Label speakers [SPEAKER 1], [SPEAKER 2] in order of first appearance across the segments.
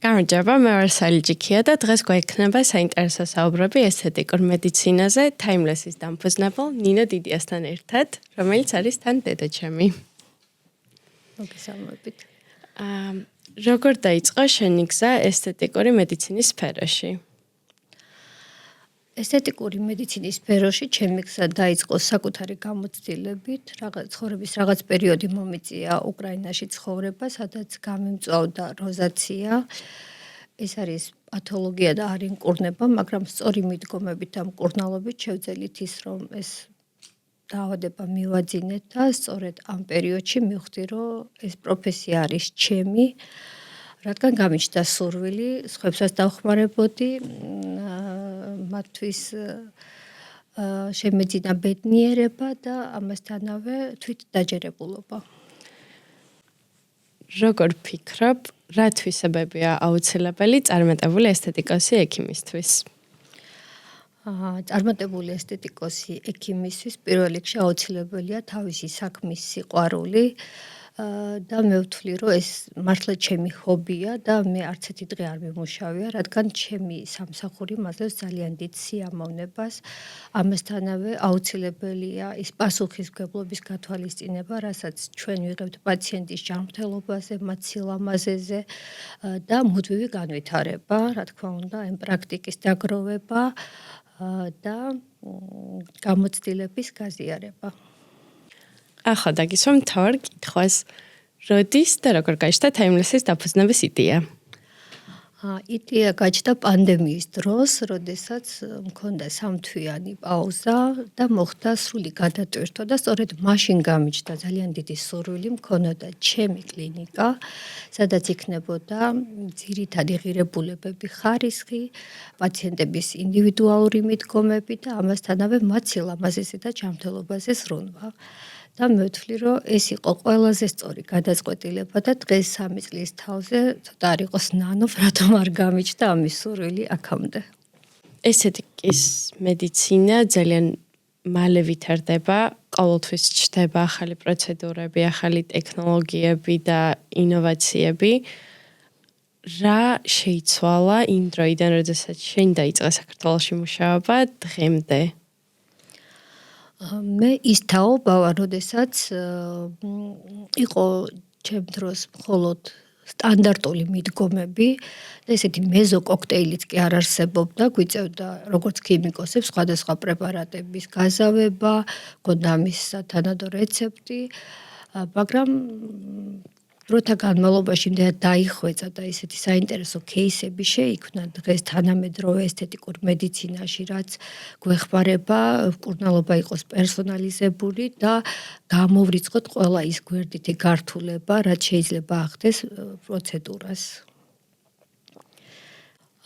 [SPEAKER 1] გამარჯობა, მე ვარ სალჯიქია და დღეს გვექნება საინტერესო საუბრები ესთეტიკურ მედიცინაზე Timeless-ის დამფუძნებელ ნინო დიდიასთან ერთად, რომელიც არის თან დედაჩემი.
[SPEAKER 2] მოგესალმებით.
[SPEAKER 1] როგორ დაიწყო შენი გზა ესთეტიკური მედიცინის სფეროში?
[SPEAKER 2] ესთეტიკური მედიცინის სფეროში ჩემი გზა დაიწყო საკუთარი გამოცდილებით, ცხოვრების რაღაც პერიოდი მომიწია უკრაინაში ცხოვრება, სადაც გამიმწვავდა როზაცია. ეს არის პათოლოგია და არ ინკურნება, მაგრამ სწორი მიდგომებით და მკურნალობით შევძელით ის, რომ ეს დაავადება მივაძინეთ და სწორედ ამ პერიოდში მივხვდი, რომ ეს პროფესია არის ჩემი, რადგან გამიჩნდა სურვილი, სხვებსაც დავხმარებოდი, მათთვის შემეძინა ბედნიერება და ამასთანავე თვით დაჯერებულობა.
[SPEAKER 1] როგორ ფიქრობ, რა თვისებებია აუცილებელი წარმატებული ესთეტიკოსი ექიმისთვის?
[SPEAKER 2] წარმატებული ესთეტიკოსი ექიმისთვის პირველ რიგში აუცილებელია თავისი საქმის სიყვარული და მე ვთვლი, რომ ეს მართლა ჩემი ჰობია და მე არც ერთი დღე არ მიმუშავია, რადგან ჩემი სამსახური მაძლევს ძალიან დიდ სიამოვნებას. ამასთანავე აუცილებელია ის პასუხისმგებლობის გათვალისწინება, რასაც ჩვენ ვიღებთ პაციენტის ჯანმრთელობაზე, მათ სილამაზეზე და მუდმივი განვითარება, რა თქმა უნდა, ამ პრაქტიკის დაგროვება და გამოცდილების გაზიარება.
[SPEAKER 1] ახლა დაგისვა მთავარ კითხვას. როდის და როგორ გაჩნდა Timeless-ის დაფუძნების იდეა?
[SPEAKER 2] იდეა გაჩნდა პანდემიის დროს, როდესაც მქონდა სამთვიანი პაუზა და მოხდა სრული გადატვირთვა და სწორედ მაშინ გამიჩნდა ძალიან დიდი სურვილი მქონოდა ჩემი კლინიკა, სადაც იქნებოდა ძირითადი ღირებულებები ხარისხი, პაციენტების ინდივიდუალური მიდგომები და ამასთანავე მათ სილამაზეზე და ჯანმრთელობაზე ზრუნვა. და მე ვთვლი, რომ ეს იყო ყველაზე სწორი გადაწყვეტილება და დღეს 3 წლის თავზე ცოტა არ იყოს ნანով, რატომ არ გამიჩნდა ამის სურვილი აქამდე.
[SPEAKER 1] ესთეტიკის მედიცინა ძალიან მალე ვითარდება, ყოველთვის ჩნდება ახალი პროცედურები, ახალი ტექნოლოგიები და ინოვაციები. რა შეიცვალა იმ დროიდან, როდესაც შენ დაიწყე საქართველოში მუშაობა დღემდე?
[SPEAKER 2] მე ის თაობა ვარ, როდესაც იყო ჩემ დროს მხოლოდ სტანდარტული მიდგომები და ესეთი მეზო კოქტეილიც კი არ არსებობდა, გვიწევდა როგორც ქიმიკოსებს სხვადასხვა პრეპარატების გაზავება, გქონდა ამის სათანადო რეცეპტი, მაგრამ დროთა განმავლობაში დაიხვეწა და ესეთი საინტერესო кейსები შეიქმნა დღეს თანამედროვე ესთეტიკურ მედიცინაში, რაც გვეხმარება მკურნალობა იყოს პერსონალიზებული და გამოვრიცხოთ ყველა ის გვერდითი გართულება, რაც შეიძლება ახდეს პროცედურას.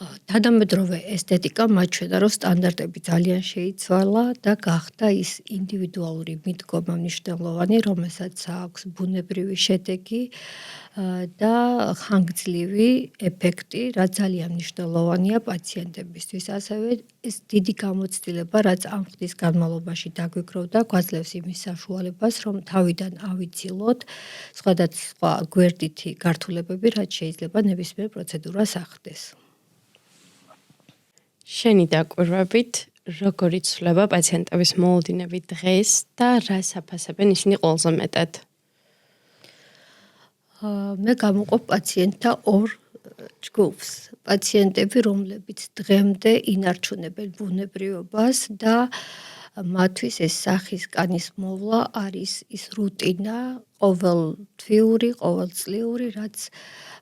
[SPEAKER 2] თანამედროვე ესთეტიკა მაჩვენა, რომ სტანდარტები ძალიან შეიცვალა და გახდა ის ინდივიდუალური მიდგომა მნიშვნელოვანი, რომელსაც აქვს ბუნებრივი შედეგი და ხანგრძლივი ეფექტი, რაც ძალიან მნიშვნელოვანია პაციენტებისთვის. ასევე ეს დიდი გამოცდილება, რაც ამ ხნის განმავლობაში დაგვიგროვდა, გვაძლევს იმის საშუალებას, რომ თავიდან ავიცილოთ სხვადასხვა გვერდითი გართულებები, რაც შეიძლება ნებისმიერ პროცედურას ახდეს.
[SPEAKER 1] შენი დაკვირვებით, როგორ იცვლება პაციენტების მოლოდინები დღეს და რას აფასებენ ისინი ყველაზე მეტად?
[SPEAKER 2] მე გამოვყოფ პაციენტთა ორ ჯგუფს. პაციენტები, რომლებიც დღემდე ინარჩუნებენ ბუნებრივობას და მათთვის ეს სახის კანის მოვლა არის ის რუტინა, ყოველთვიური, ყოველწლიური, რაც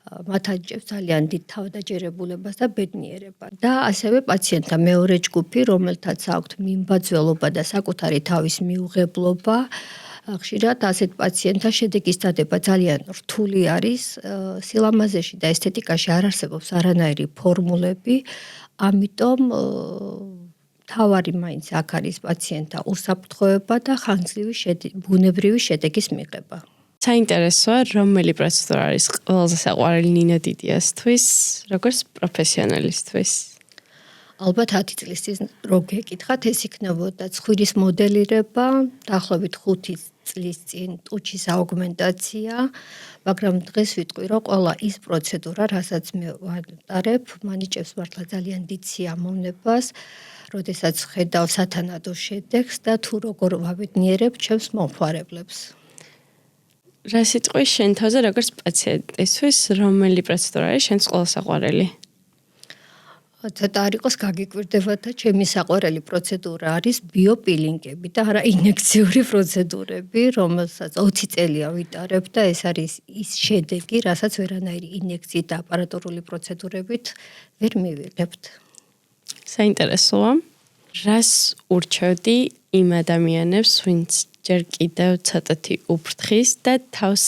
[SPEAKER 2] მათ ანიჭებს ძალიან დიდ თავდაჯერებულებას და ბედნიერება. და ასევე პაციენტთა მეორე ჯგუფი, რომელთაც აქვთ მიმბაძველობა და საკუთარი თავის მიუღებლობა, ხშირად ასეთ პაციენტთა შედეგის დადება ძალიან რთული არის, სილამაზეში და ესთეტიკაში არ არსებობს არანაირი ფორმულები, ამიტომ მთავარი მაინც აქ არის პაციენტთა უსაფრთხოება და ხანგრძლივი ბუნებრივი შედეგის მიღება.
[SPEAKER 1] საინტერესოა, რომელი პროცედურა არის ყველაზე საყვარელი ნინო დიდიასთვის, როგორც პროფესიონალისთვის?
[SPEAKER 2] ალბათ 10 წლის წინ რო გეკითხათ, ეს იქნებოდა ცხვირის მოდელირება, დაახლოებით 5 წლის წინ ტუჩის აუგმენტაცია, მაგრამ დღეს ვიტყვი, რომ ყველა ის პროცედურა, რასაც მე ვატარებ, მანიჭებს მართლა ძალიან დიდ სიამოვნებას, როდესაც ხედავ სათანადო შედეგს და თუ როგორ ვაბედნიერებ ჩემს მომხმარებლებს.
[SPEAKER 1] რა სიტყვის შენ თავზე როგორც პაციენტისთვის, რომელი პროცედურა არის შენს ყველა საყვარელი?
[SPEAKER 2] ცოტა არ იყოს გაგიკვირდება და ჩემი საყვარელი პროცედურა არის ბიოპილინგები და არა ინიექციური პროცედურები, რომელსაც 20 წელია ვიტარებ და ეს არის ის შედეგი, რასაც ვერანაირი ინიექციით და აპარატურული პროცედურებით ვერ მივიღებთ.
[SPEAKER 1] საინტერესოა. რას ურჩევდი იმ ადამიანებს, ვინც ჯერ კიდევ ცოტათი უფრთხის და თავს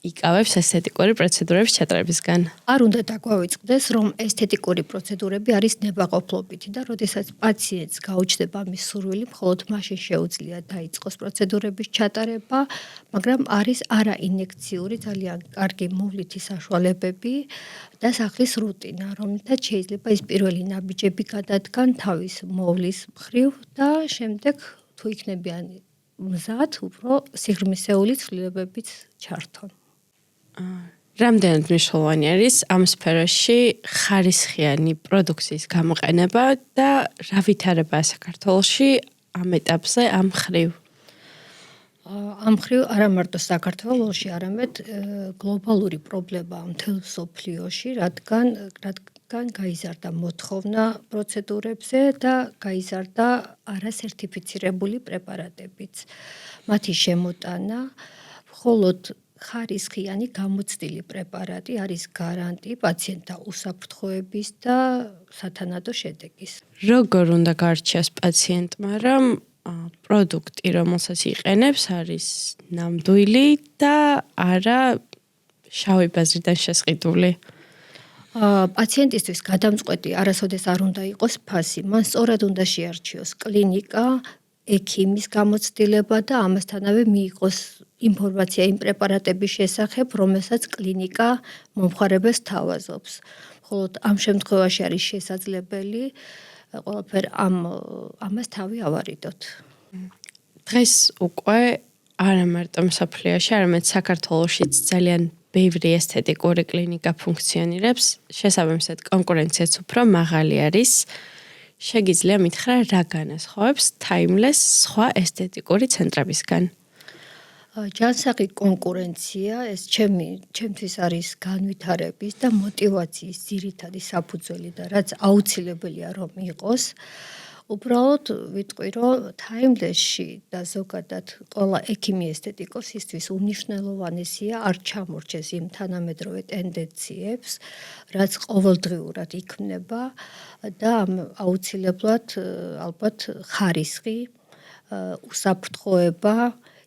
[SPEAKER 1] იკავებს ესთეტიკური პროცედურების ჩატარებისგან?
[SPEAKER 2] არ უნდა დაგვავიწყდეს, რომ ესთეტიკური პროცედურები არის ნებაყოფლობითი და როდესაც პაციენტს გაუჩნდება მის სურვილი, მხოლოდ მაშინ შეუძლია დაიწყოს პროცედურების ჩატარება, მაგრამ არის არაინიექციური ძალიან კარგი მოვლითი საშუალებები და სახლის რუტინა, რომელთაც შეიძლება ის პირველი ნაბიჯები გადადგან თავის მოვლის მხრივ და შემდეგ თუ იქნებიან მზად, უფრო სიღრმისეული ცვლილებებიც ჩართონ.
[SPEAKER 1] რამდენად მნიშვნელოვანი არის ამ სფეროში ხარისხიანი პროდუქციის გამოყენება და რა ვითარებაა საქართველოში ამ ეტაპზე ამ მხრივ?
[SPEAKER 2] ამ მხრივ არა მარტო საქართველოში, არამედ გლობალური პრობლემაა მთელ მსოფლიოში, რადგან გაიზარდა მოთხოვნა პროცედურებზე და გაიზარდა არასერტიფიცირებული პრეპარატებიც. მათი შემოტანა მხოლოდ ხარისხიანი გამოცდილი პრეპარატი არის გარანტი პაციენტთა უსაფრთხოების და სათანადო შედეგის.
[SPEAKER 1] როგორ უნდა გარჩიოს პაციენტმა, რომ პროდუქტი, რომელსაც იყენებს, არის ნამდვილი და არა შავი ბაზრიდან შესყიდული?
[SPEAKER 2] პაციენტისთვის გადამწყვეტი არასოდეს არ უნდა იყოს ფასი, მან სწორად უნდა შეარჩიოს კლინიკა, ექიმის გამოცდილება და ამასთანავე მიიღოს ინფორმაცია იმ პრეპარატების შესახებ, რომელსაც კლინიკა მომხმარებელს თავაზობს. მხოლოდ ამ შემთხვევაში არის შესაძლებელი ყველაფერ ამას თავი ავარიდოთ.
[SPEAKER 1] დღეს უკვე არა მარტო მსოფლიოში, არამედ საქართველოშიც ძალიან ბევრი ესთეტიკური კლინიკა ფუნქციონირებს, შესაბამისად კონკურენციაც უფრო მაღალი არის. შეგიძლია მითხრა, რა განასხვავებს Timeless სხვა ესთეტიკური ცენტრებისგან?
[SPEAKER 2] ჯანსაღი კონკურენცია ეს ჩემთვის არის განვითარების და მოტივაციის ძირითადი საფუძველი და რაც აუცილებელია რომ იყოს. უბრალოდ ვიტყვი, რომ Timeless-ში და ზოგადად ყველა ექიმი ესთეტიკოსისთვის უნიშნელოვანესია არ ჩამორჩეს იმ თანამედროვე ტენდენციებს, რაც ყოველდღიურად იქმნება და აუცილებლად ალბათ ხარისხი, უსაფრთხოება,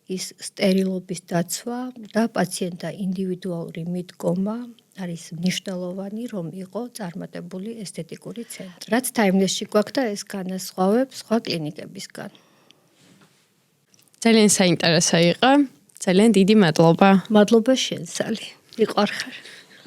[SPEAKER 2] ის სტერილობის დაცვა და პაციენტთა ინდივიდუალური მიდგომა არის მნიშვნელოვანი, რომ იყო წარმატებული ესთეტიკური ცენტრი. რაც Timeless-ში გვაქვს და ეს განასხვავებს სხვა კლინიკებისგან.
[SPEAKER 1] ძალიან საინტერესო იყო. ძალიან დიდი მადლობა.
[SPEAKER 2] მადლობა შენ, სალი. მიყვარხარ.